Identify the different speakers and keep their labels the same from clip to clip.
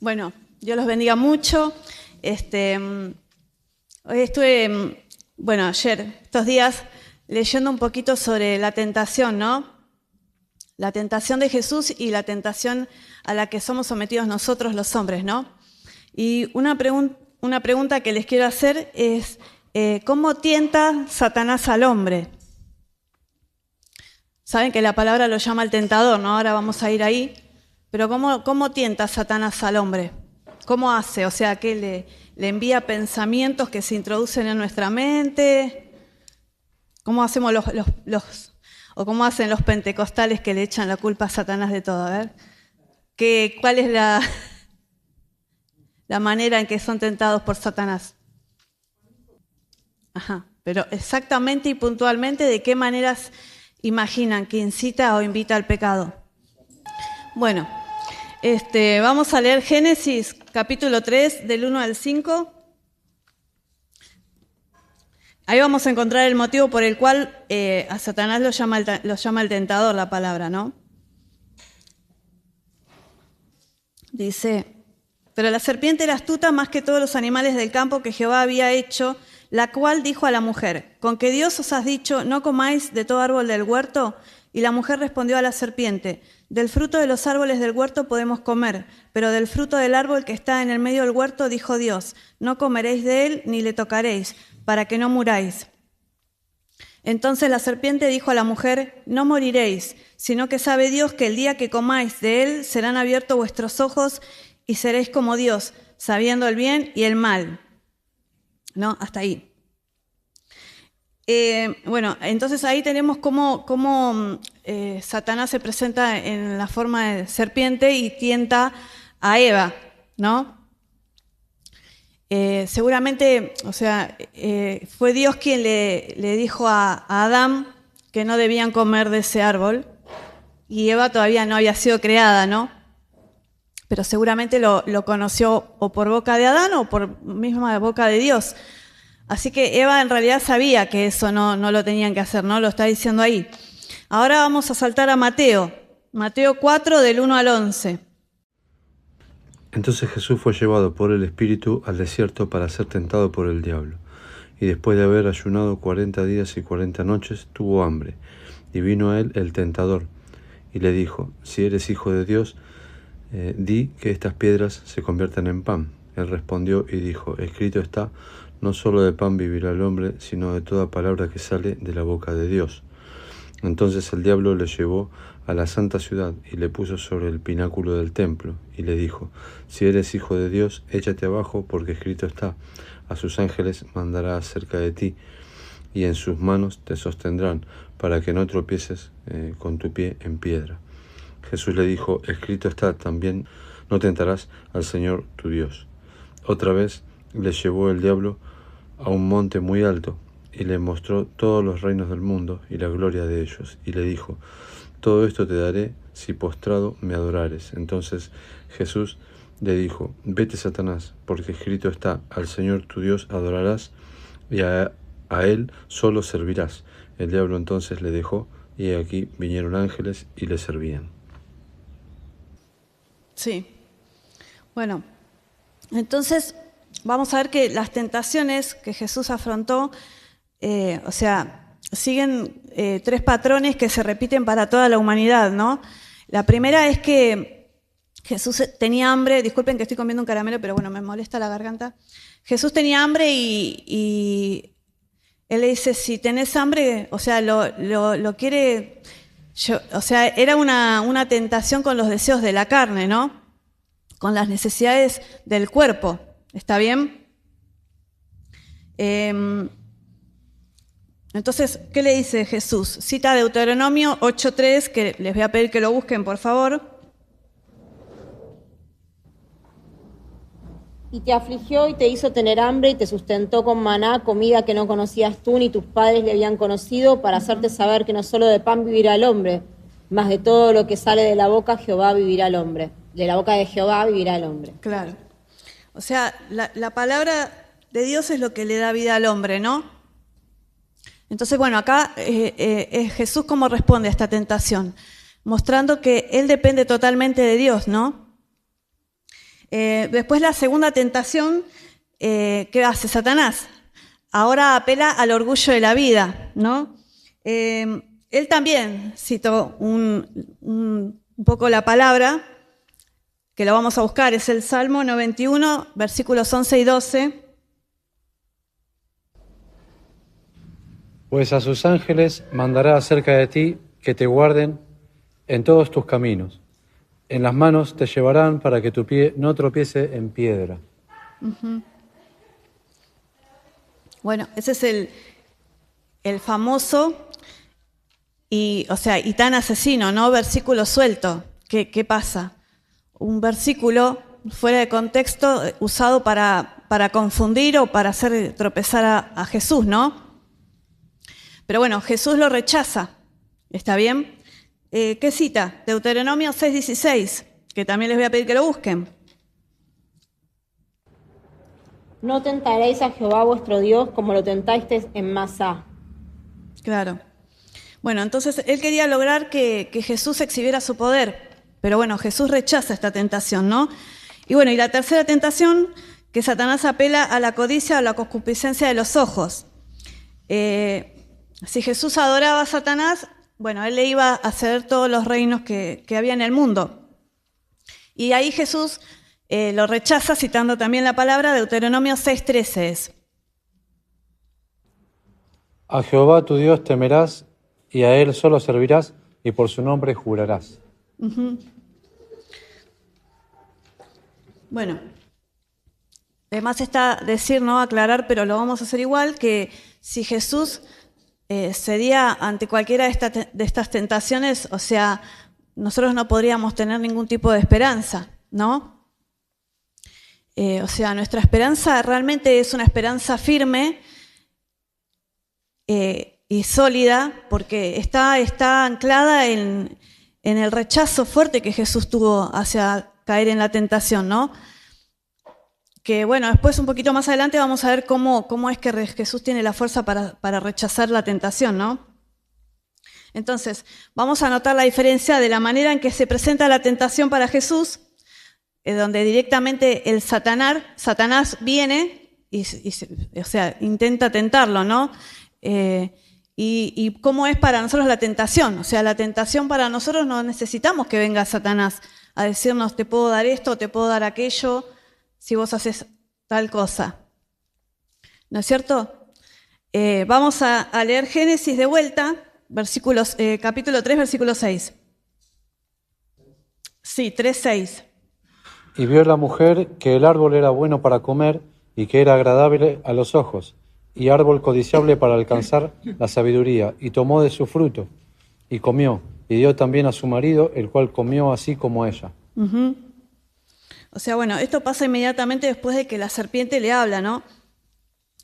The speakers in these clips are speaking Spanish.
Speaker 1: Bueno, Dios los bendiga mucho. Hoy estuve, estos días, leyendo un poquito sobre la tentación, ¿no? La tentación de Jesús y la tentación a la que somos sometidos nosotros los hombres, ¿no? Y una pregunta que les quiero hacer es, ¿cómo tienta Satanás al hombre? Saben que la palabra lo llama el tentador, ¿no? Ahora vamos a ir ahí. Pero ¿cómo tienta Satanás al hombre? ¿Cómo hace? O sea, ¿qué le envía pensamientos que se introducen en nuestra mente? ¿Cómo hacemos o cómo hacen los pentecostales que le echan la culpa a Satanás de todo? A ver, ¿cuál es la manera en que son tentados por Satanás? Ajá, pero exactamente y puntualmente, ¿de qué maneras imaginan que incita o invita al pecado? Bueno, vamos a leer Génesis capítulo 3 del 1 al 5. Ahí vamos a encontrar el motivo por el cual a Satanás lo llama el tentador, la palabra, ¿no? Dice, pero la serpiente era astuta más que todos los animales del campo que Jehová había hecho, la cual dijo a la mujer, ¿con que Dios os has dicho, no comáis de todo árbol del huerto? Y la mujer respondió a la serpiente, del fruto de los árboles del huerto podemos comer, pero del fruto del árbol que está en el medio del huerto dijo Dios, no comeréis de él ni le tocaréis, para que no muráis. Entonces la serpiente dijo a la mujer, no moriréis, sino que sabe Dios que el día que comáis de él serán abiertos vuestros ojos y seréis como Dios, sabiendo el bien y el mal. ¿No? Hasta ahí. Entonces ahí tenemos cómo Satanás se presenta en la forma de serpiente y tienta a Eva, ¿no? Seguramente, fue Dios quien le dijo a Adán que no debían comer de ese árbol y Eva todavía no había sido creada, ¿no? Pero seguramente lo conoció o por boca de Adán o por misma boca de Dios. Así que Eva en realidad sabía que eso no lo tenían que hacer, ¿no? Lo está diciendo ahí. Ahora vamos a saltar a Mateo 4 del 1 al 11.
Speaker 2: Entonces Jesús fue llevado por el Espíritu al desierto para ser tentado por el diablo. Y después de haber ayunado 40 días y 40 noches, tuvo hambre. Y vino a él el tentador, y le dijo, si eres hijo de Dios, di que estas piedras se conviertan en pan. Él respondió y dijo, escrito está, no solo de pan vivirá el hombre, sino de toda palabra que sale de la boca de Dios. Entonces el diablo le llevó a la santa ciudad y le puso sobre el pináculo del templo y le dijo, si eres hijo de Dios, échate abajo porque escrito está, a sus ángeles mandará acerca de ti y en sus manos te sostendrán para que no tropieces con tu pie en piedra. Jesús le dijo, escrito está también, no tentarás al Señor tu Dios. Otra vez le llevó el diablo a un monte muy alto y le mostró todos los reinos del mundo y la gloria de ellos. Y le dijo, todo esto te daré si postrado me adorares. Entonces Jesús le dijo, vete Satanás, porque escrito está, al Señor tu Dios adorarás y a él solo servirás. El diablo entonces le dejó y aquí vinieron ángeles y le servían.
Speaker 1: Sí. Bueno, entonces vamos a ver que las tentaciones que Jesús afrontó, siguen 3 patrones que se repiten para toda la humanidad, ¿no? La primera es que Jesús tenía hambre, disculpen que estoy comiendo un caramelo, pero bueno, me molesta la garganta. Jesús tenía hambre y él le dice, si tenés hambre, lo quiere... era una tentación con los deseos de la carne, ¿no? Con las necesidades del cuerpo. ¿Está bien? Entonces, ¿qué le dice Jesús? Cita Deuteronomio 8:3, que les voy a pedir que lo busquen, por favor.
Speaker 3: Y te afligió y te hizo tener hambre y te sustentó con maná, comida que no conocías tú ni tus padres le habían conocido, para hacerte saber que no solo de pan vivirá el hombre, mas de todo lo que sale de la boca Jehová vivirá el hombre. De la boca de Jehová vivirá el hombre.
Speaker 1: Claro. O sea, la palabra de Dios es lo que le da vida al hombre, ¿no? Entonces, bueno, acá es Jesús cómo responde a esta tentación, mostrando que él depende totalmente de Dios, ¿no? Después la segunda tentación, ¿qué hace Satanás? Ahora apela al orgullo de la vida, ¿no? Él también citó un poco la palabra, que lo vamos a buscar, es el Salmo 91, versículos 11 y 12.
Speaker 2: Pues a sus ángeles mandará acerca de ti que te guarden en todos tus caminos. En las manos te llevarán para que tu pie no tropiece en piedra.
Speaker 1: Bueno, ese es el famoso y tan asesino, ¿no? Versículo suelto. ¿Qué pasa? Un versículo fuera de contexto usado para confundir o para hacer tropezar a Jesús, ¿no? Pero bueno, Jesús lo rechaza, ¿está bien? ¿Qué cita? Deuteronomio 6:16, que también les voy a pedir que lo busquen.
Speaker 3: No tentaréis a Jehová vuestro Dios como lo tentasteis en Masá.
Speaker 1: Claro. Bueno, entonces él quería lograr que Jesús exhibiera su poder, pero bueno, Jesús rechaza esta tentación, ¿no? Y bueno, y la tercera tentación, que Satanás apela a la codicia o la concupiscencia de los ojos. Si Jesús adoraba a Satanás, bueno, él le iba a ceder todos los reinos que había en el mundo. Y ahí Jesús lo rechaza citando también la palabra Deuteronomio 6:13 es.
Speaker 2: A Jehová tu Dios temerás y a él solo servirás y por su nombre jurarás.
Speaker 1: Bueno, además está decir, no aclarar, pero lo vamos a hacer igual, que si Jesús cedía ante cualquiera de estas tentaciones, o sea, nosotros no podríamos tener ningún tipo de esperanza, ¿no? O sea, nuestra esperanza realmente es una esperanza firme y sólida, porque está anclada en el rechazo fuerte que Jesús tuvo hacia caer en la tentación, ¿no? Que bueno, después un poquito más adelante vamos a ver cómo es que Jesús tiene la fuerza para rechazar la tentación, ¿no? Entonces, vamos a notar la diferencia de la manera en que se presenta la tentación para Jesús, donde directamente el Satanás viene y intenta tentarlo, ¿no? Y cómo es para nosotros la tentación. O sea, la tentación para nosotros no necesitamos que venga Satanás a decirnos, te puedo dar esto, te puedo dar aquello, si vos haces tal cosa. ¿No es cierto? Vamos a leer Génesis de vuelta, capítulo 3, versículo 6. Sí, 3:6.
Speaker 2: Y vio la mujer que el árbol era bueno para comer y que era agradable a los ojos, y árbol codiciable para alcanzar la sabiduría, y tomó de su fruto, y comió, y dio también a su marido, el cual comió así como ella.
Speaker 1: O sea, bueno, esto pasa inmediatamente después de que la serpiente le habla, ¿no?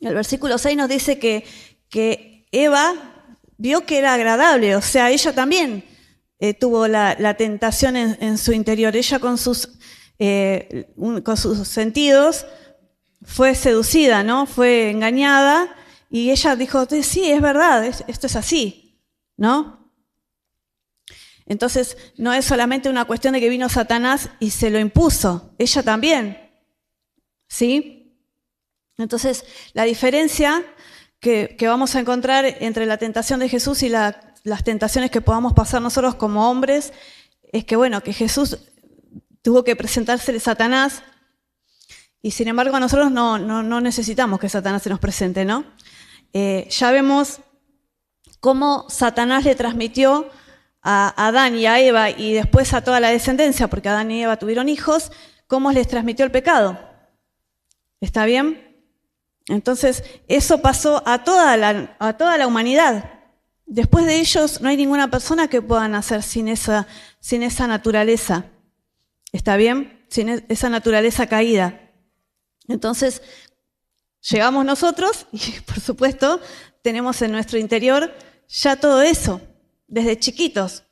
Speaker 1: El versículo 6 nos dice que Eva vio que era agradable, o sea, ella también tuvo la tentación en su interior. Ella con sus sentidos fue seducida, ¿no? Fue engañada y ella dijo, sí, es verdad, esto es así, ¿no? Entonces, no es solamente una cuestión de que vino Satanás y se lo impuso, ella también, ¿sí? Entonces, la diferencia que vamos a encontrar entre la tentación de Jesús y las tentaciones que podamos pasar nosotros como hombres es que, bueno, que Jesús tuvo que presentársele a Satanás y, sin embargo, a nosotros no necesitamos que Satanás se nos presente, ¿no? Ya vemos cómo Satanás le transmitió a Adán y a Eva y después a toda la descendencia, porque Adán y Eva tuvieron hijos, cómo les transmitió el pecado. ¿Está bien? Entonces, eso pasó a toda la humanidad. Después de ellos no hay ninguna persona que pueda nacer sin esa naturaleza. ¿Está bien? Sin esa naturaleza caída. Entonces, llegamos nosotros y, por supuesto, tenemos en nuestro interior ya todo eso. Desde chiquitos,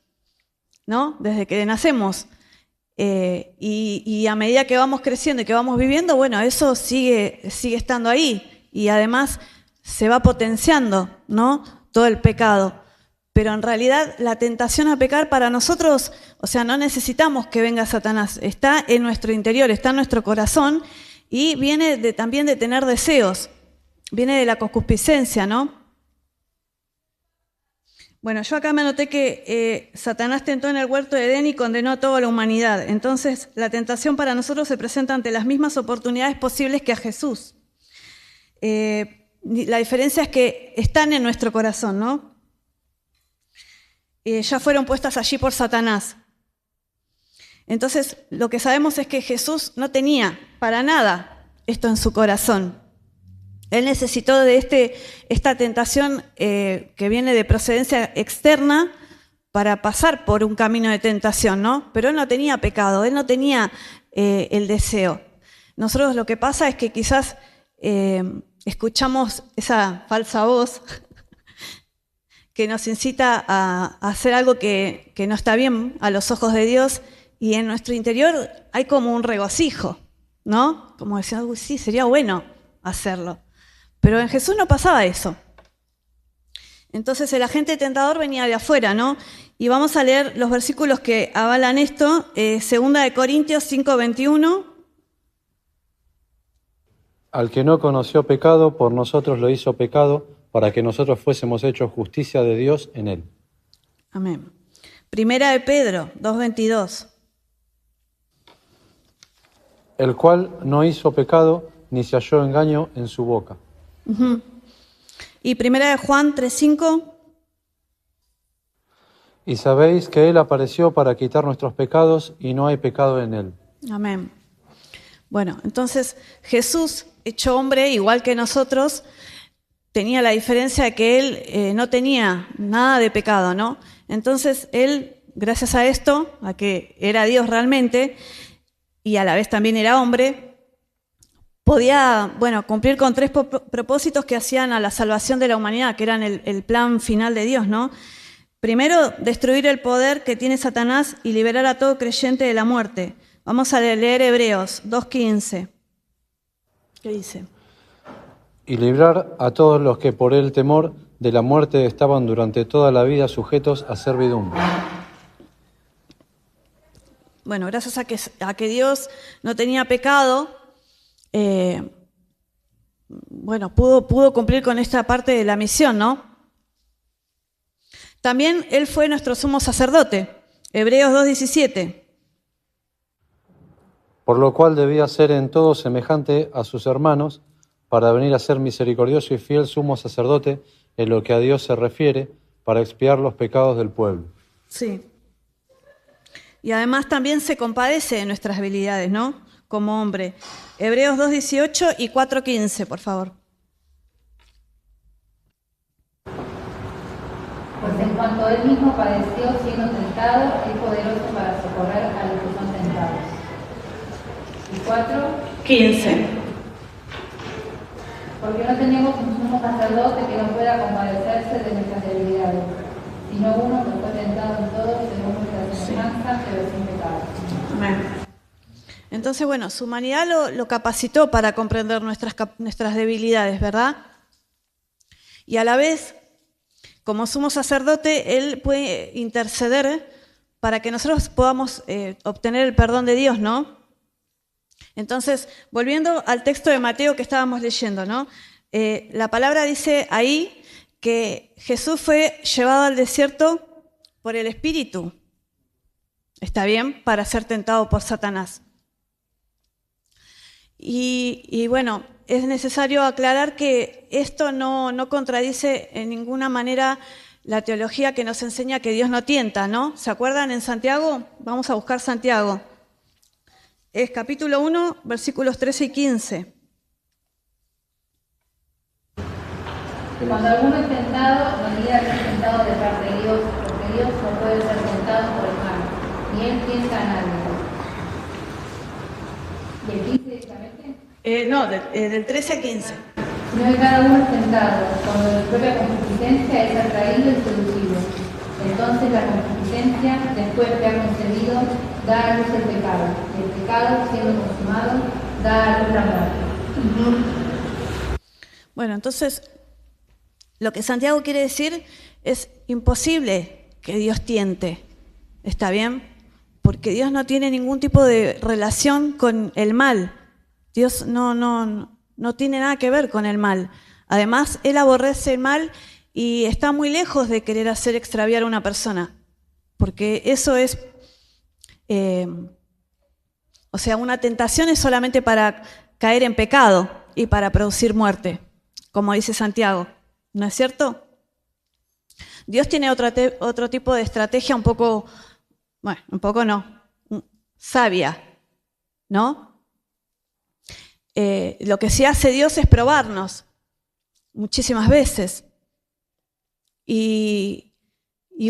Speaker 1: ¿no? Desde que nacemos. Y a medida que vamos creciendo y que vamos viviendo, bueno, eso sigue estando ahí. Y además se va potenciando, ¿no? Todo el pecado. pero en realidad la tentación a pecar para nosotros, o sea, no necesitamos que venga Satanás, está en nuestro interior, está en nuestro corazón y viene también de tener deseos, viene de la concupiscencia, ¿no? Bueno, yo acá me anoté que Satanás tentó en el huerto de Edén y condenó a toda la humanidad. Entonces, la tentación para nosotros se presenta ante las mismas oportunidades posibles que a Jesús. La diferencia es que están en nuestro corazón, ¿no? Ya fueron puestas allí por Satanás. Entonces, lo que sabemos es que Jesús no tenía para nada esto en su corazón. Él necesitó de esta tentación que viene de procedencia externa para pasar por un camino de tentación, ¿no? Pero él no tenía pecado, él no tenía el deseo. Nosotros lo que pasa es que quizás escuchamos esa falsa voz que nos incita a hacer algo que no está bien a los ojos de Dios y en nuestro interior hay como un regocijo, ¿no? Como decir, uy, sí, sería bueno hacerlo. Pero en Jesús no pasaba eso. Entonces el agente tentador venía de afuera, ¿no? Y vamos a leer los versículos que avalan esto. 2 Corintios 5:21.
Speaker 2: Al que no conoció pecado, por nosotros lo hizo pecado, para que nosotros fuésemos hechos justicia de Dios en él.
Speaker 1: Amén. 1 Pedro 2:22.
Speaker 2: El cual no hizo pecado, ni se halló engaño en su boca.
Speaker 1: Uh-huh. Y 1 Juan 3:5.
Speaker 2: Y sabéis que Él apareció para quitar nuestros pecados, y no hay pecado en Él.
Speaker 1: Amén. Bueno, entonces Jesús, hecho hombre, igual que nosotros, tenía la diferencia de que Él no tenía nada de pecado, ¿no? Entonces Él, gracias a esto, a que era Dios realmente, y a la vez también era hombre, podía, cumplir con 3 propósitos que hacían a la salvación de la humanidad, que eran el plan final de Dios, ¿no? Primero, destruir el poder que tiene Satanás y liberar a todo creyente de la muerte. Vamos a leer Hebreos 2:15. ¿Qué dice?
Speaker 2: Y librar a todos los que por el temor de la muerte estaban durante toda la vida sujetos a servidumbre.
Speaker 1: Bueno, gracias a que Dios no tenía pecado, pudo cumplir con esta parte de la misión, ¿no? También Él fue nuestro sumo sacerdote, Hebreos 2:17.
Speaker 2: Por lo cual debía ser en todo semejante a sus hermanos, para venir a ser misericordioso y fiel sumo sacerdote en lo que a Dios se refiere, para expiar los pecados del pueblo.
Speaker 1: Sí. Y además también se compadece de nuestras habilidades, ¿no? Como hombre. Hebreos 2:18 y 4:15, por favor.
Speaker 4: Pues en cuanto él mismo padeció siendo tentado, es poderoso para socorrer a los que son tentados. Y
Speaker 1: 4:15.
Speaker 4: Porque no tenemos un sumo sacerdote que no pueda compadecerse de nuestras debilidades, sino uno que fue tentado en todo según nuestra semejanza, pero sin pecado.
Speaker 1: Amén. Entonces, su humanidad lo capacitó para comprender nuestras debilidades, ¿verdad? Y a la vez, como sumo sacerdote, Él puede interceder para que nosotros podamos obtener el perdón de Dios, ¿no? Entonces, volviendo al texto de Mateo que estábamos leyendo, ¿no? La palabra dice ahí que Jesús fue llevado al desierto por el Espíritu, ¿está bien? Para ser tentado por Satanás. Y es necesario aclarar que esto no contradice en ninguna manera la teología que nos enseña que Dios no tienta, ¿no? ¿Se acuerdan en Santiago? Vamos a buscar Santiago. Es capítulo 1, versículos 13 y 15.
Speaker 4: Cuando alguno es tentado, no diga que es tentado de parte de Dios, porque Dios no puede ser tentado por el mal, ni Él tienta a nadie. ¿Y el 15 directamente?
Speaker 1: Del 13 a 15.
Speaker 4: Sino que cada uno es tentado, cuando de propia concupiscencia es atraído y seducido. Entonces la concupiscencia, después que ha concebido, da a luz el pecado, y el pecado, siendo consumado, da a luz la muerte.
Speaker 1: Entonces, lo que Santiago quiere decir es imposible que Dios tiente, ¿está bien? Porque Dios no tiene ningún tipo de relación con el mal. Dios no tiene nada que ver con el mal. Además, Él aborrece el mal y está muy lejos de querer hacer extraviar a una persona, porque eso es, una tentación es solamente para caer en pecado y para producir muerte, como dice Santiago, ¿no es cierto? Dios tiene otro tipo de estrategia sabia, ¿no? Lo que sí hace Dios es probarnos muchísimas veces. Y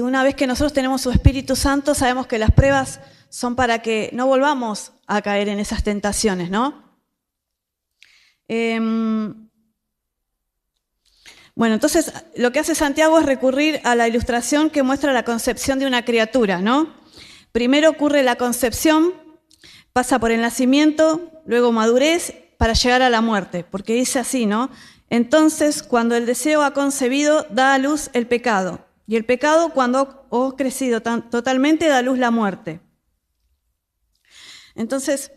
Speaker 1: una vez que nosotros tenemos su Espíritu Santo, sabemos que las pruebas son para que no volvamos a caer en esas tentaciones, ¿no? Entonces lo que hace Santiago es recurrir a la ilustración que muestra la concepción de una criatura, ¿no? Primero ocurre la concepción, pasa por el nacimiento, luego madurez, para llegar a la muerte, porque dice así, ¿no? Entonces, cuando el deseo ha concebido, da a luz el pecado, y el pecado, cuando ha crecido totalmente, da a luz la muerte. Entonces,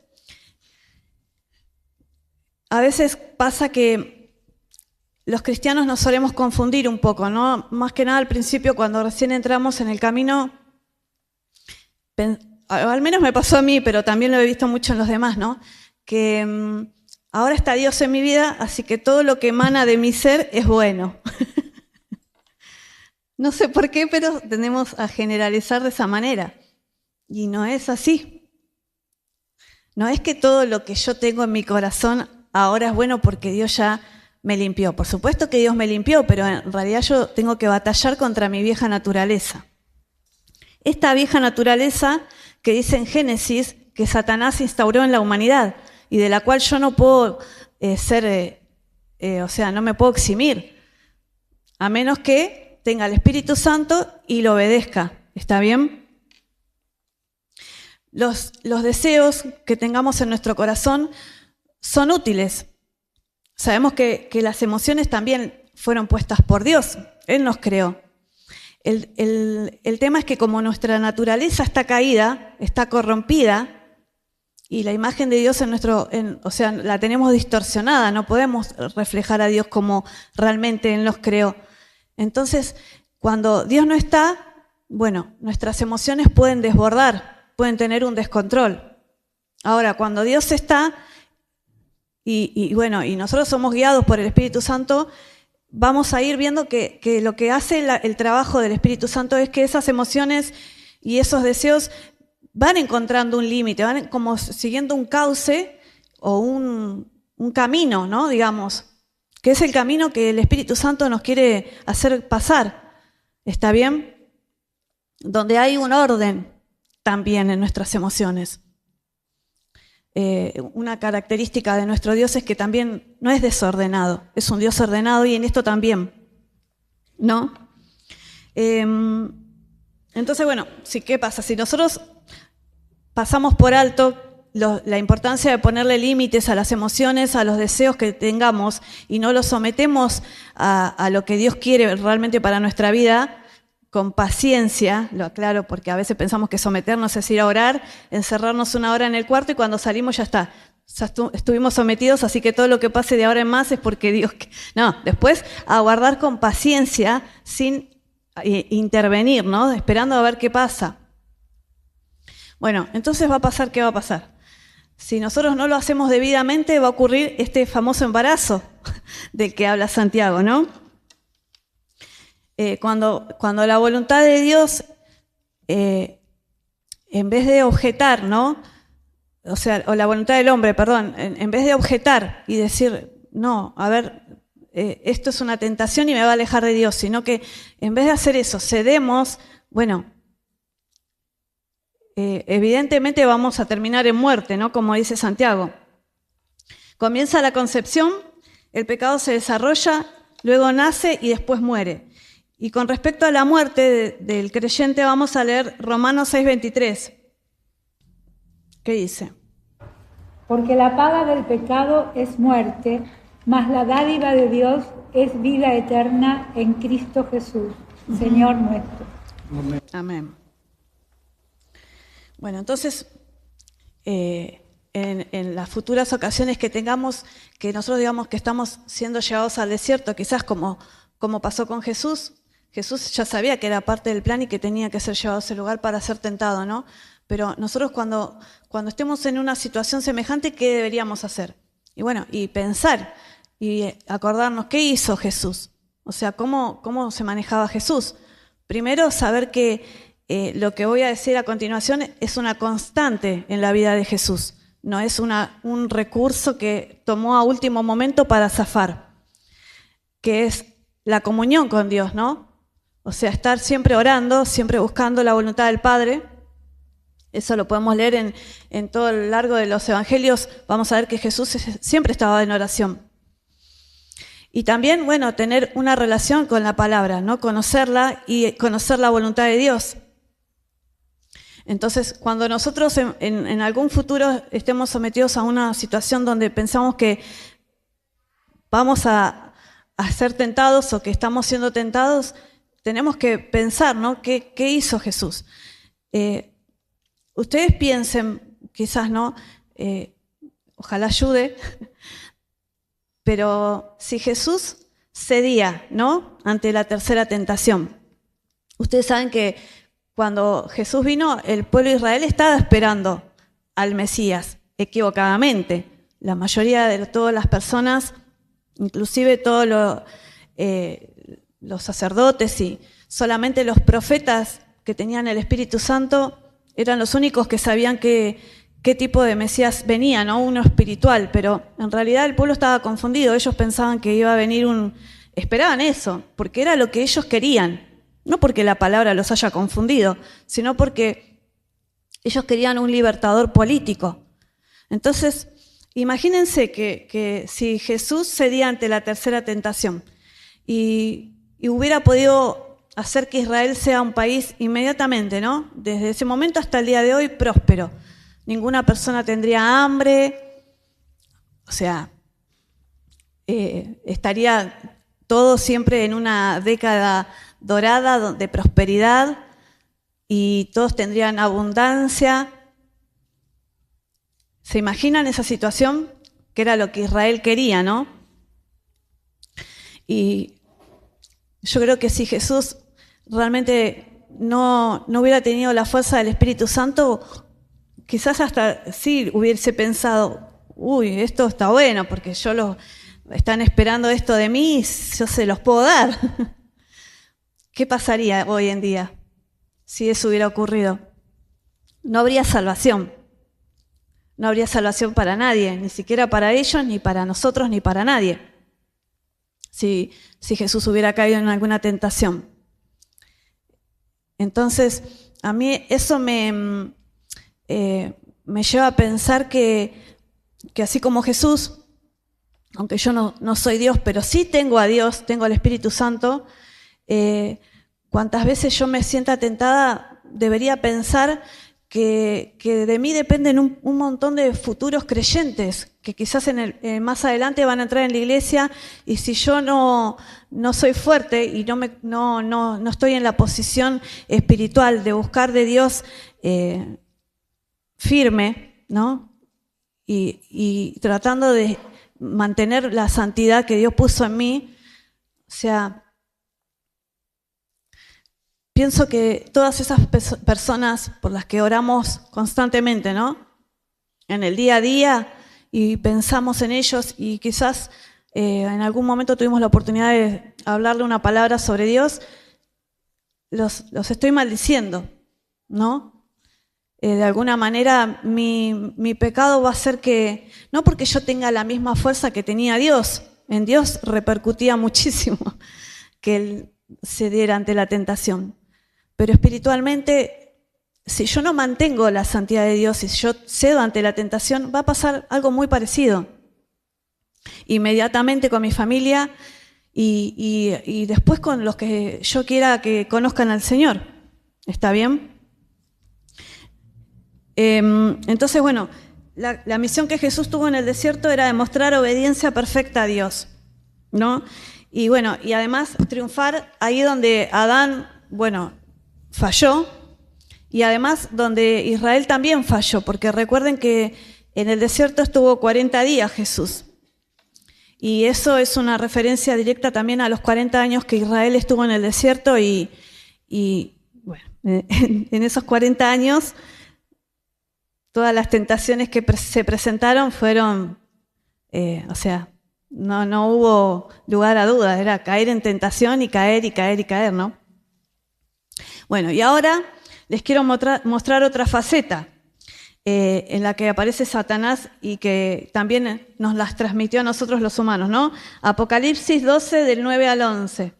Speaker 1: a veces pasa que los cristianos nos solemos confundir un poco, ¿no? Más que nada al principio, cuando recién entramos en el camino, al menos me pasó a mí, pero también lo he visto mucho en los demás, ¿no? Que ahora está Dios en mi vida, así que todo lo que emana de mi ser es bueno. No sé por qué, pero tendemos a generalizar de esa manera. Y no es así. No es que todo lo que yo tengo en mi corazón ahora es bueno porque Dios ya me limpió. Por supuesto que Dios me limpió, pero en realidad yo tengo que batallar contra mi vieja naturaleza. Esta vieja naturaleza que dice en Génesis que Satanás instauró en la humanidad y de la cual yo no puedo no me puedo eximir, a menos que tenga el Espíritu Santo y lo obedezca. ¿Está bien? Los deseos que tengamos en nuestro corazón son útiles. Sabemos que las emociones también fueron puestas por Dios. Él nos creó. El tema es que como nuestra naturaleza está caída, está corrompida, y la imagen de Dios la tenemos distorsionada, no podemos reflejar a Dios como realmente Él nos creó. Entonces, cuando Dios no está, nuestras emociones pueden desbordar, pueden tener un descontrol. Ahora, cuando Dios está, y nosotros somos guiados por el Espíritu Santo, vamos a ir viendo que lo que hace el trabajo del Espíritu Santo es que esas emociones y esos deseos van encontrando un límite, van como siguiendo un cauce o un camino, ¿no? Digamos, que es el camino que el Espíritu Santo nos quiere hacer pasar. ¿Está bien? Donde hay un orden también en nuestras emociones. Una característica de nuestro Dios es que también no es desordenado, es un Dios ordenado y en esto también, ¿no? Entonces, ¿qué pasa? Si nosotros pasamos por alto la importancia de ponerle límites a las emociones, a los deseos que tengamos y no los sometemos a lo que Dios quiere realmente para nuestra vida, con paciencia, lo aclaro porque a veces pensamos que someternos es ir a orar, encerrarnos 1 hora en el cuarto y cuando salimos ya está. Ya estuvimos sometidos, así que todo lo que pase de ahora en más es porque Dios... No, después aguardar con paciencia sin intervenir, ¿no? Esperando a ver qué pasa. Entonces va a pasar, ¿qué va a pasar? Si nosotros no lo hacemos debidamente, va a ocurrir este famoso embarazo del que habla Santiago, ¿no? Cuando la voluntad de Dios, en vez de objetar, ¿no? O la voluntad del hombre, perdón, en vez de objetar y decir, no, a ver, esto es una tentación y me va a alejar de Dios, sino que en vez de hacer eso, cedemos, evidentemente vamos a terminar en muerte, ¿no? Como dice Santiago. Comienza la concepción, el pecado se desarrolla, luego nace y después muere. Y con respecto a la muerte del creyente vamos a leer Romanos 6:23. ¿Qué dice?
Speaker 5: Porque la paga del pecado es muerte, mas la dádiva de Dios es vida eterna en Cristo Jesús, Señor nuestro.
Speaker 1: Amén. Bueno, entonces, en las futuras ocasiones que tengamos, que nosotros digamos que estamos siendo llevados al desierto, quizás como pasó con Jesús. Jesús ya sabía que era parte del plan y que tenía que ser llevado a ese lugar para ser tentado, ¿no? Pero nosotros cuando estemos en una situación semejante, ¿qué deberíamos hacer? Y bueno, y pensar y acordarnos qué hizo Jesús. O sea, cómo se manejaba Jesús. Primero, saber que lo que voy a decir a continuación es una constante en la vida de Jesús. No es un recurso que tomó a último momento para zafar, que es la comunión con Dios, ¿no? O sea, estar siempre orando, siempre buscando la voluntad del Padre. Eso lo podemos leer en todo el largo de los evangelios. Vamos a ver que Jesús siempre estaba en oración. Y también, bueno, tener una relación con la palabra, ¿no? Conocerla y conocer la voluntad de Dios. Entonces, cuando nosotros en algún futuro estemos sometidos a una situación donde pensamos que vamos a ser tentados o que estamos siendo tentados, tenemos que pensar, ¿no? ¿Qué hizo Jesús? Ustedes piensen, quizás, ¿no? Ojalá ayude, pero si Jesús cedía, ¿no? Ante la tercera tentación. Ustedes saben que cuando Jesús vino, el pueblo de Israel estaba esperando al Mesías, equivocadamente. La mayoría de todas las personas, inclusive todos los sacerdotes y solamente los profetas que tenían el Espíritu Santo, eran los únicos que sabían qué tipo de Mesías venía, ¿no? Uno espiritual, pero en realidad el pueblo estaba confundido. Ellos pensaban que iba a venir esperaban eso, porque era lo que ellos querían. No porque la palabra los haya confundido, sino porque ellos querían un libertador político. Entonces, imagínense que si Jesús cedía ante la tercera tentación y hubiera podido hacer que Israel sea un país inmediatamente, ¿no? Desde ese momento hasta el día de hoy, próspero. Ninguna persona tendría hambre, o sea, estaría todo siempre en una década dorada de prosperidad y todos tendrían abundancia. ¿Se imaginan esa situación? Que era lo que Israel quería, ¿no? Y yo creo que si Jesús realmente no hubiera tenido la fuerza del Espíritu Santo, quizás hasta sí hubiese pensado, uy, esto está bueno, porque están esperando esto de mí y yo se los puedo dar. ¿Qué pasaría hoy en día si eso hubiera ocurrido? No habría salvación. No habría salvación para nadie, ni siquiera para ellos, ni para nosotros, ni para nadie. Si Jesús hubiera caído en alguna tentación. Entonces, a mí eso me lleva a pensar que así como Jesús, aunque yo no soy Dios, pero sí tengo a Dios, tengo al Espíritu Santo, cuantas veces yo me sienta tentada, debería pensar que de mí dependen un montón de futuros creyentes, que quizás más adelante van a entrar en la iglesia, y si yo no soy fuerte y no estoy en la posición espiritual de buscar de Dios firme, ¿no? Y tratando de mantener la santidad que Dios puso en mí, o sea, pienso que todas esas personas por las que oramos constantemente, ¿no? En el día a día, y pensamos en ellos, y quizás en algún momento tuvimos la oportunidad de hablarle una palabra sobre Dios, los estoy maldiciendo, ¿no? De alguna manera mi pecado va a ser que, no porque yo tenga la misma fuerza que tenía Dios, en Dios repercutía muchísimo que Él cediera ante la tentación. Pero espiritualmente, si yo no mantengo la santidad de Dios, si yo cedo ante la tentación, va a pasar algo muy parecido. Inmediatamente con mi familia y después con los que yo quiera que conozcan al Señor. ¿Está bien? Entonces, bueno, la misión que Jesús tuvo en el desierto era demostrar obediencia perfecta a Dios, ¿no? Y bueno, y además triunfar ahí donde Adán, bueno, falló, y además donde Israel también falló, porque recuerden que en el desierto estuvo 40 días Jesús. Y eso es una referencia directa también a los 40 años que Israel estuvo en el desierto y bueno, en esos 40 años todas las tentaciones que se presentaron fueron, no hubo lugar a dudas, era caer en tentación y caer y caer y caer, ¿no? Bueno, y ahora les quiero mostrar otra faceta en la que aparece Satanás y que también nos las transmitió a nosotros los humanos, ¿no? Apocalipsis 12, del 9 al 11.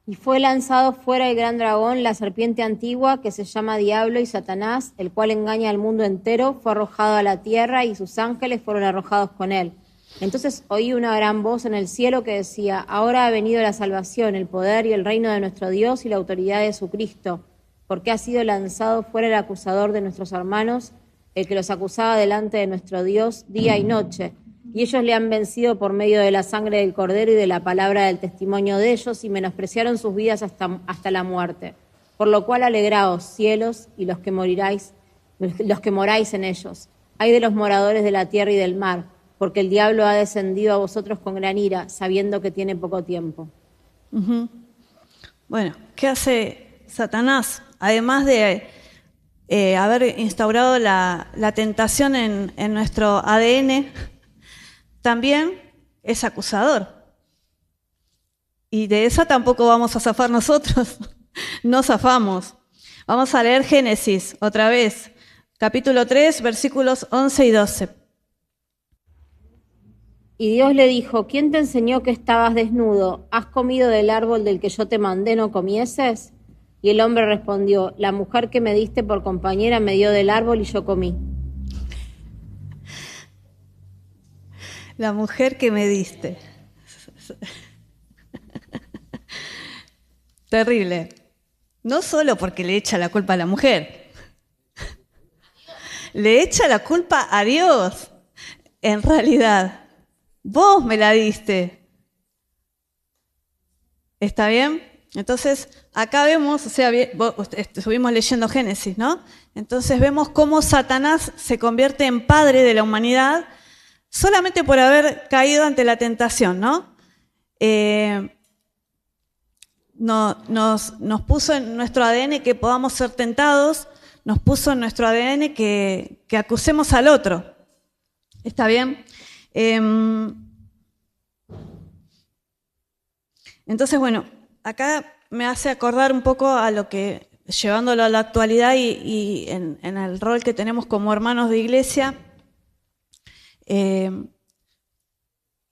Speaker 3: Y fue lanzado fuera el gran dragón, la serpiente antigua, que se llama Diablo y Satanás, el cual engaña al mundo entero, fue arrojado a la tierra y sus ángeles fueron arrojados con él. Entonces oí una gran voz en el cielo que decía: ahora ha venido la salvación, el poder y el reino de nuestro Dios y la autoridad de su Cristo, porque ha sido lanzado fuera el acusador de nuestros hermanos, el que los acusaba delante de nuestro Dios día y noche. Y ellos le han vencido por medio de la sangre del Cordero y de la palabra del testimonio de ellos, y menospreciaron sus vidas hasta la muerte. Por lo cual alegraos, cielos, y los que moráis en ellos. Ay de los moradores de la tierra y del mar, porque el diablo ha descendido a vosotros con gran ira, sabiendo que tiene poco tiempo.
Speaker 1: Uh-huh. Bueno, ¿qué hace Satanás? Además de haber instaurado la tentación en nuestro ADN, también es acusador. Y de esa tampoco vamos a zafar nosotros. No zafamos. Vamos a leer Génesis otra vez, capítulo 3, versículos 11 y 12.
Speaker 3: Y Dios le dijo: ¿quién te enseñó que estabas desnudo? ¿Has comido del árbol del que yo te mandé no comieses? Y el hombre respondió: la mujer que me diste por compañera me dio del árbol y yo comí.
Speaker 1: La mujer que me diste. Terrible. No solo porque le echa la culpa a la mujer, le echa la culpa a Dios. En realidad, vos me la diste. ¿Está bien? Entonces, acá vemos, estuvimos leyendo Génesis, ¿no? Entonces vemos cómo Satanás se convierte en padre de la humanidad solamente por haber caído ante la tentación, ¿no? Nos puso en nuestro ADN que podamos ser tentados, nos puso en nuestro ADN que acusemos al otro. ¿Está bien? Entonces, bueno, acá me hace acordar un poco a lo que, llevándolo a la actualidad y en el rol que tenemos como hermanos de iglesia,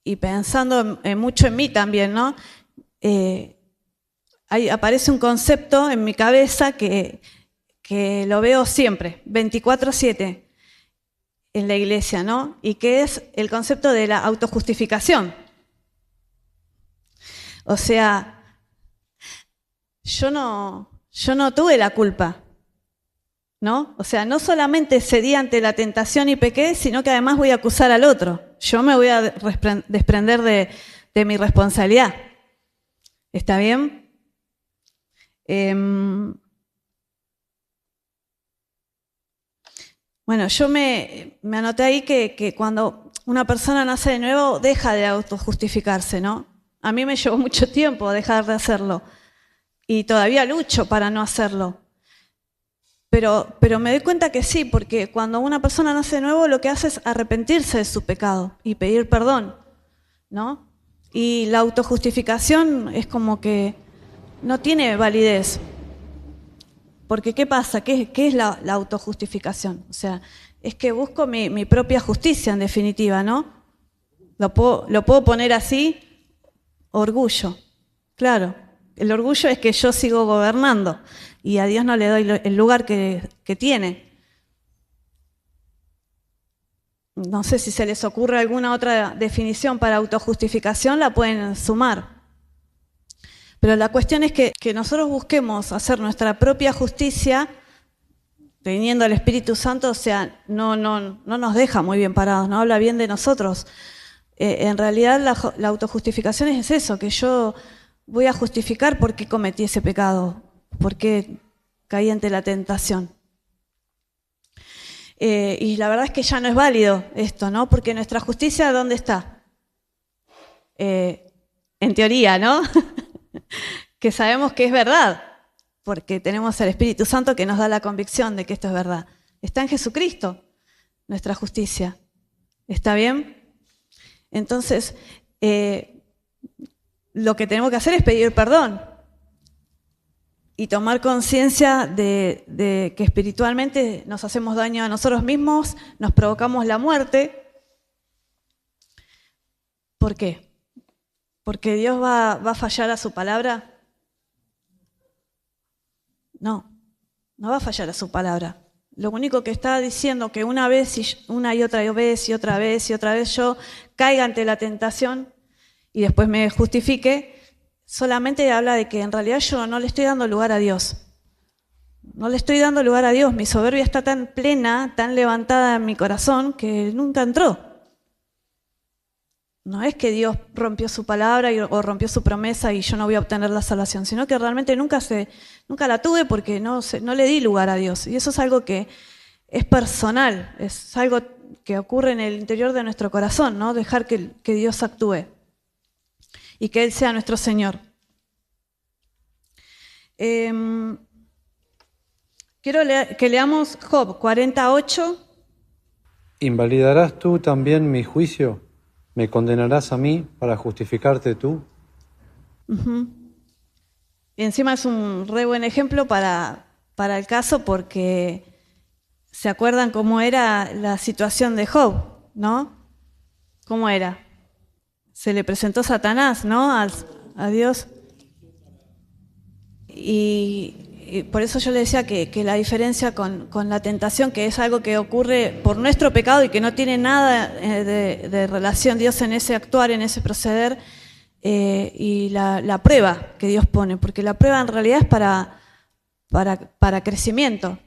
Speaker 1: y pensando mucho en mí también, ¿no? Ahí aparece un concepto en mi cabeza que lo veo siempre, 24/7 en la iglesia, ¿no? Y que es el concepto de la autojustificación. O sea, yo no tuve la culpa, ¿no? O sea, no solamente cedí ante la tentación y pequé, sino que además voy a acusar al otro. Yo me voy a desprender de mi responsabilidad. ¿Está bien? Bueno, yo me anoté ahí que cuando una persona nace de nuevo deja de autojustificarse, ¿no? A mí me llevó mucho tiempo dejar de hacerlo y todavía lucho para no hacerlo. Pero me doy cuenta que sí, porque cuando una persona nace de nuevo lo que hace es arrepentirse de su pecado y pedir perdón, ¿no? Y la autojustificación es como que no tiene validez. Porque ¿qué pasa? ¿Qué es la autojustificación? O sea, es que busco mi propia justicia en definitiva, ¿no? Lo puedo poner así, orgullo. Claro, el orgullo es que yo sigo gobernando y a Dios no le doy el lugar que tiene. No sé si se les ocurre alguna otra definición para autojustificación, la pueden sumar. Pero la cuestión es que nosotros busquemos hacer nuestra propia justicia, teniendo al Espíritu Santo, o sea, no nos deja muy bien parados, no habla bien de nosotros. En realidad la autojustificación es eso, que yo voy a justificar por qué cometí ese pecado, por qué caí ante la tentación. Y la verdad es que ya no es válido esto, ¿no? Porque nuestra justicia, ¿dónde está? En teoría, ¿no? Que sabemos que es verdad, porque tenemos el Espíritu Santo que nos da la convicción de que esto es verdad. Está en Jesucristo, nuestra justicia. ¿Está bien? Entonces, lo que tenemos que hacer es pedir perdón y tomar conciencia de que espiritualmente nos hacemos daño a nosotros mismos, nos provocamos la muerte. ¿Por qué? ¿Porque Dios va a fallar a su palabra? No, no va a fallar a su palabra. Lo único que está diciendo que una vez y otra vez y otra vez y otra vez yo caiga ante la tentación y después me justifique, solamente habla de que en realidad yo no le estoy dando lugar a Dios. No le estoy dando lugar a Dios. Mi soberbia está tan plena, tan levantada en mi corazón que nunca entró. No es que Dios rompió su palabra o rompió su promesa y yo no voy a obtener la salvación, sino que realmente nunca la tuve porque no le di lugar a Dios. Y eso es algo que es personal, es algo que ocurre en el interior de nuestro corazón, ¿no? Dejar que Dios actúe y que Él sea nuestro Señor. Quiero que leamos Job 48.
Speaker 2: ¿Invalidarás tú también mi juicio? ¿Me condenarás a mí para justificarte tú?
Speaker 1: Uh-huh. Y encima es un re buen ejemplo para el caso porque se acuerdan cómo era la situación de Job, ¿no? ¿Cómo era? Se le presentó Satanás, ¿no? A Dios. Y por eso yo le decía que la diferencia con la tentación, que es algo que ocurre por nuestro pecado y que no tiene nada de relación Dios en ese actuar, en ese proceder, y la prueba que Dios pone, porque la prueba en realidad es para crecimiento.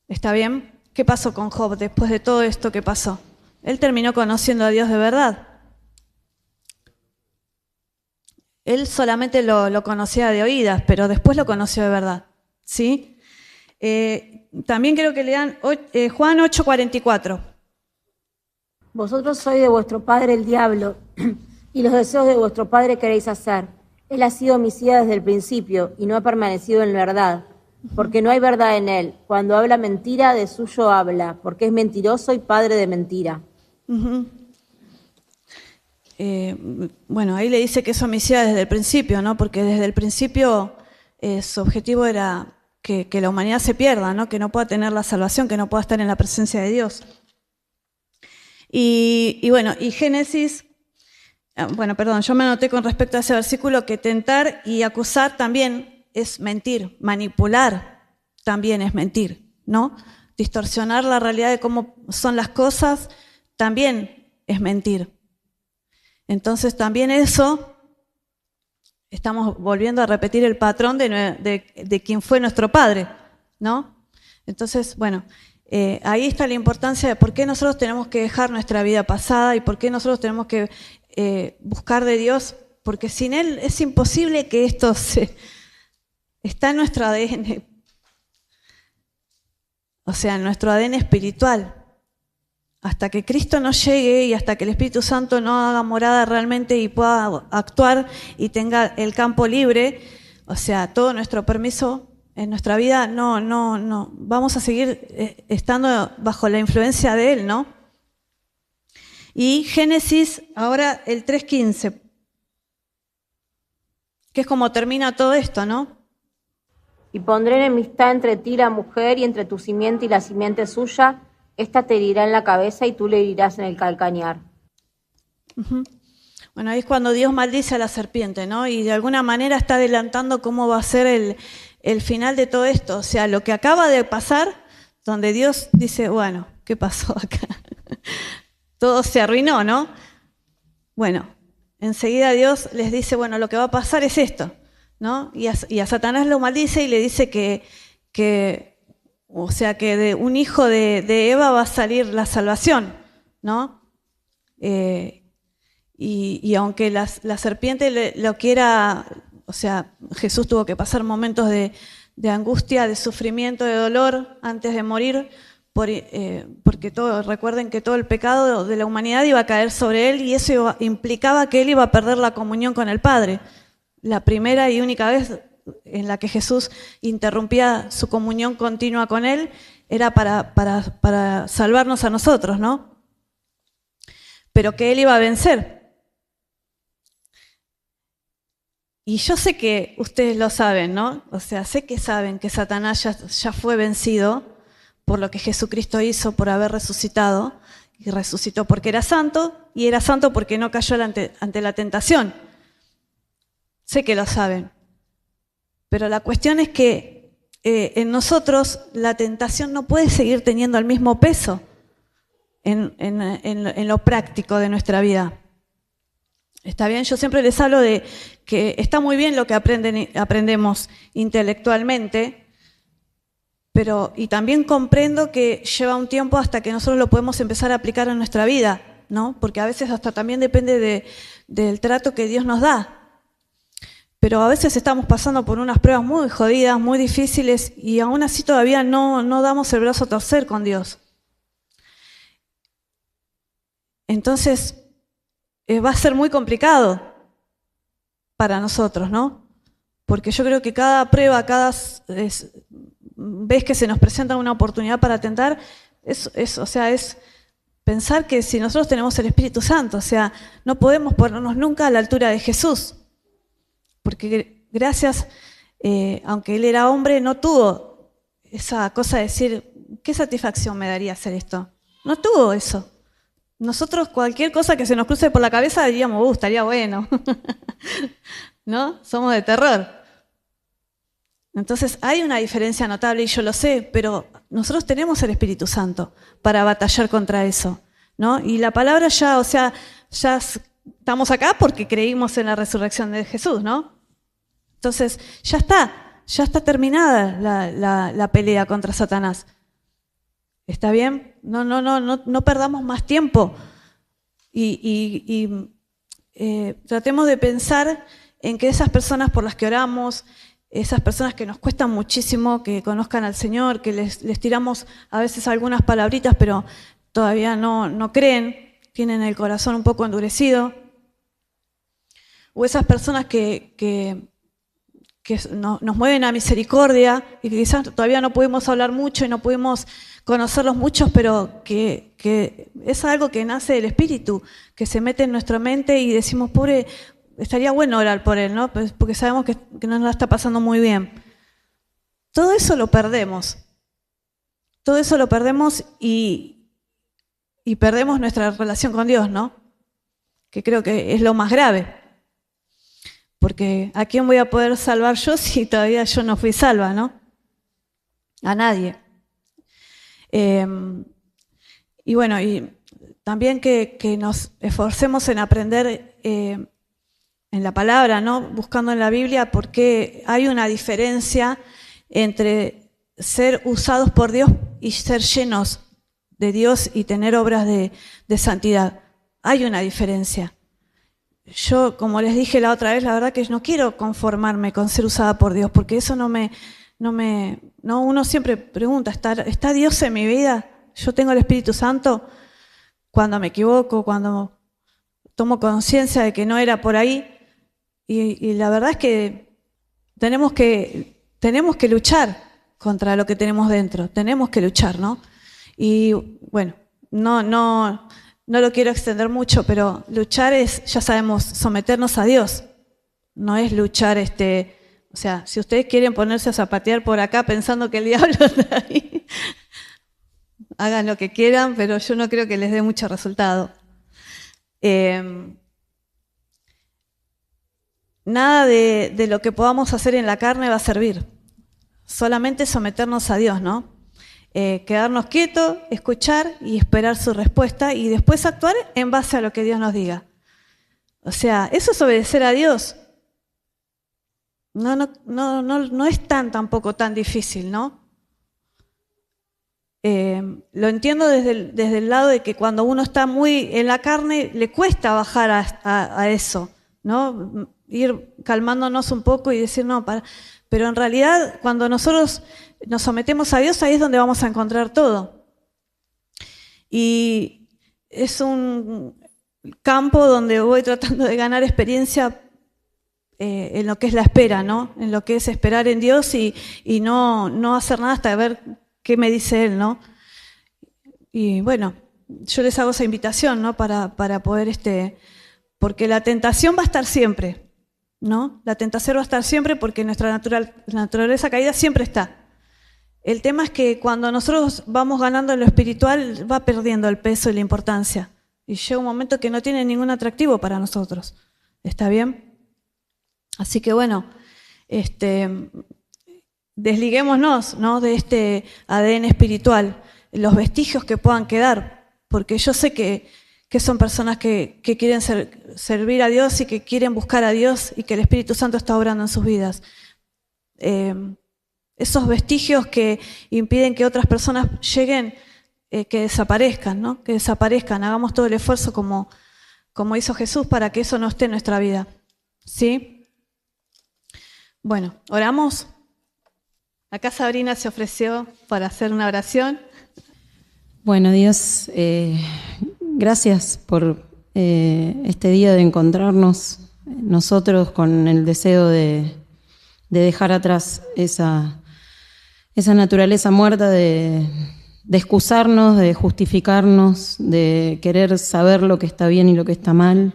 Speaker 1: ¿Está bien? ¿Qué pasó con Job después de todo esto que pasó? Él terminó conociendo a Dios de verdad. Él solamente lo conocía de oídas, pero después lo conoció de verdad, ¿sí? También quiero que lean Juan 8:44.
Speaker 3: Vosotros sois de vuestro padre el diablo, y los deseos de vuestro padre queréis hacer. Él ha sido homicida desde el principio, y no ha permanecido en verdad, porque no hay verdad en él. Cuando habla mentira, de suyo habla, porque es mentiroso y padre de mentira.
Speaker 1: Uh-huh. Bueno, ahí le dice que es homicida desde el principio, ¿no? Porque desde el principio su objetivo era que la humanidad se pierda, ¿no? Que no pueda tener la salvación, que no pueda estar en la presencia de Dios. Y bueno, y Génesis, yo me anoté con respecto a ese versículo que tentar y acusar también es mentir, manipular también es mentir, ¿no? Distorsionar la realidad de cómo son las cosas también es mentir. Entonces también eso, estamos volviendo a repetir el patrón de quien fue nuestro padre, ¿no? Entonces, bueno, ahí está la importancia de por qué nosotros tenemos que dejar nuestra vida pasada y por qué nosotros tenemos que buscar de Dios, porque sin Él es imposible que esto está en nuestro ADN, o sea, en nuestro ADN espiritual. Hasta que Cristo no llegue y hasta que el Espíritu Santo no haga morada realmente y pueda actuar y tenga el campo libre, o sea, todo nuestro permiso en nuestra vida, no, vamos a seguir estando bajo la influencia de Él, ¿no? Y Génesis, ahora el 3:15, que es como termina todo esto, ¿no?
Speaker 3: Y pondré enemistad entre ti y la mujer, y entre tu simiente y la simiente suya. Esta te herirá en la cabeza y tú le herirás en el calcañar.
Speaker 1: Uh-huh. Bueno, ahí es cuando Dios maldice a la serpiente, ¿no? Y de alguna manera está adelantando cómo va a ser el final de todo esto. O sea, lo que acaba de pasar, donde Dios dice, bueno, ¿qué pasó acá? Todo se arruinó, ¿no? Bueno, enseguida Dios les dice, bueno, lo que va a pasar es esto, ¿no? Y a Satanás lo maldice y le dice que de un hijo de Eva va a salir la salvación, ¿no? y aunque la serpiente lo quiera, o sea, Jesús tuvo que pasar momentos de angustia, de sufrimiento, de dolor antes de morir, porque recuerden que todo el pecado de la humanidad iba a caer sobre él y eso implicaba que él iba a perder la comunión con el Padre. La primera y única vez en la que Jesús interrumpía su comunión continua con él era para salvarnos a nosotros, ¿no? Pero que él iba a vencer. Y yo sé que ustedes lo saben, ¿no? O sea, sé que saben que Satanás ya fue vencido por lo que Jesucristo hizo, por haber resucitado, y resucitó porque era santo, y era santo porque no cayó ante la tentación. Sé que lo saben. Pero la cuestión es que en nosotros la tentación no puede seguir teniendo el mismo peso en lo práctico de nuestra vida. Está bien, yo siempre les hablo de que está muy bien lo que aprendemos intelectualmente, y también comprendo que lleva un tiempo hasta que nosotros lo podemos empezar a aplicar en nuestra vida, ¿no? Porque a veces hasta también depende del trato que Dios nos da. Pero a veces estamos pasando por unas pruebas muy jodidas, muy difíciles, y aún así todavía no damos el brazo a torcer con Dios. Entonces, va a ser muy complicado para nosotros, ¿no? Porque yo creo que cada prueba, cada vez que se nos presenta una oportunidad para tentar, es pensar que si nosotros tenemos el Espíritu Santo, o sea, no podemos ponernos nunca a la altura de Jesús. Porque gracias, aunque él era hombre, no tuvo esa cosa de decir, ¿qué satisfacción me daría hacer esto? No tuvo eso. Nosotros cualquier cosa que se nos cruce por la cabeza diríamos, estaría bueno. ¿No? Somos de terror. Entonces hay una diferencia notable y yo lo sé, pero nosotros tenemos el Espíritu Santo para batallar contra eso, ¿no? Y la palabra ya estamos acá porque creímos en la resurrección de Jesús, ¿no? Entonces ya está terminada la pelea contra Satanás. ¿Está bien? No perdamos más tiempo y tratemos de pensar en que esas personas por las que oramos, esas personas que nos cuestan muchísimo que conozcan al Señor, que les tiramos a veces algunas palabritas, pero todavía no creen, tienen el corazón un poco endurecido, o esas personas que nos mueven a misericordia y que quizás todavía no pudimos hablar mucho y no pudimos conocerlos muchos, pero que es algo que nace del Espíritu, que se mete en nuestra mente y decimos, pobre, estaría bueno orar por él, ¿no? Porque sabemos que no nos la está pasando muy bien. Todo eso lo perdemos. Todo eso lo perdemos y perdemos nuestra relación con Dios, ¿no? Que creo que es lo más grave. Porque ¿a quién voy a poder salvar yo si todavía yo no fui salva, ¿no? A nadie. Y bueno, y también que nos esforcemos en aprender en la palabra, ¿no? Buscando en la Biblia, porque hay una diferencia entre ser usados por Dios y ser llenos de Dios y tener obras de santidad. Hay una diferencia. Yo, como les dije la otra vez, la verdad que no quiero conformarme con ser usada por Dios, porque eso uno siempre pregunta, ¿está Dios en mi vida? ¿Yo tengo el Espíritu Santo? Cuando me equivoco, cuando tomo conciencia de que no era por ahí. Y la verdad es que tenemos que luchar contra lo que tenemos dentro. Tenemos que luchar, ¿no? Y bueno, no lo quiero extender mucho, pero luchar es, ya sabemos, someternos a Dios. No es luchar, o sea, si ustedes quieren ponerse a zapatear por acá pensando que el diablo está ahí, hagan lo que quieran, pero yo no creo que les dé mucho resultado. Nada de lo que podamos hacer en la carne va a servir. Solamente someternos a Dios, ¿no? Quedarnos quietos, escuchar y esperar su respuesta y después actuar en base a lo que Dios nos diga. O sea, eso es obedecer a Dios. No es tampoco tan difícil, ¿no? lo entiendo desde el lado de que cuando uno está muy en la carne, le cuesta bajar a eso, ¿no? Ir calmándonos un poco y decir, no, pero en realidad cuando nosotros nos sometemos a Dios, ahí es donde vamos a encontrar todo. Y es un campo donde voy tratando de ganar experiencia en lo que es la espera, ¿no? En lo que es esperar en Dios y no hacer nada hasta ver qué me dice Él, ¿no? Y bueno, yo les hago esa invitación, ¿no? Para poder, porque la tentación va a estar siempre, ¿no? La tentación va a estar siempre porque nuestra naturaleza caída siempre está. El tema es que cuando nosotros vamos ganando en lo espiritual, va perdiendo el peso y la importancia. Y llega un momento que no tiene ningún atractivo para nosotros. ¿Está bien? Así que bueno, desliguémonos, ¿no? De este ADN espiritual, los vestigios que puedan quedar, porque yo sé que son personas que quieren servir a Dios y que quieren buscar a Dios y que el Espíritu Santo está obrando en sus vidas. Esos vestigios que impiden que otras personas lleguen, que desaparezcan, ¿no? Que desaparezcan, hagamos todo el esfuerzo como hizo Jesús para que eso no esté en nuestra vida. ¿Sí? Bueno, oramos. Acá Sabrina se ofreció para hacer una oración.
Speaker 6: Bueno, Dios, gracias por este día de encontrarnos nosotros con el deseo de dejar atrás esa naturaleza muerta de excusarnos, de justificarnos, de querer saber lo que está bien y lo que está mal.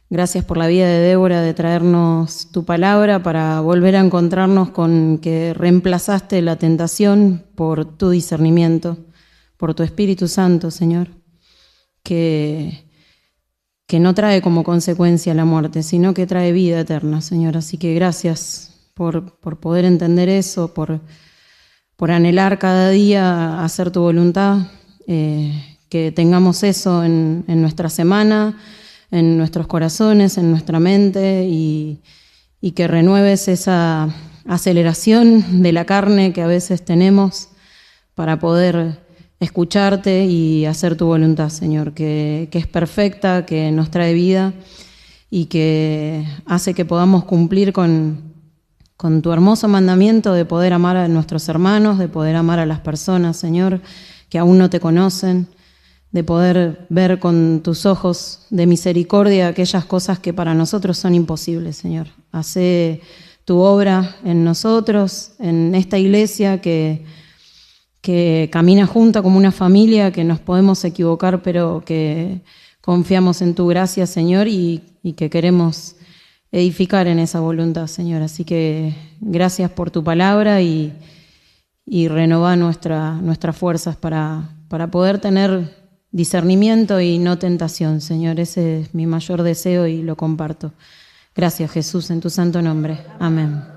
Speaker 6: Gracias por la vida de Débora, de traernos tu palabra para volver a encontrarnos con que reemplazaste la tentación por tu discernimiento, por tu Espíritu Santo, Señor, que no trae como consecuencia la muerte, sino que trae vida eterna, Señor. Así que gracias por poder entender eso, por anhelar cada día hacer tu voluntad, que tengamos eso en nuestra semana, en nuestros corazones, en nuestra mente, y que renueves esa aceleración de la carne que a veces tenemos para poder escucharte y hacer tu voluntad, Señor, que es perfecta, que nos trae vida y que hace que podamos cumplir con tu hermoso mandamiento de poder amar a nuestros hermanos, de poder amar a las personas, Señor, que aún no te conocen, de poder ver con tus ojos de misericordia aquellas cosas que para nosotros son imposibles, Señor. Hacé tu obra en nosotros, en esta iglesia que camina junta como una familia, que nos podemos equivocar, pero que confiamos en tu gracia, Señor, y que queremos edificar en esa voluntad, Señor. Así que gracias por tu palabra y renová nuestras fuerzas para poder tener discernimiento y no tentación, Señor. Ese es mi mayor deseo y lo comparto. Gracias, Jesús, en tu santo nombre. Amén.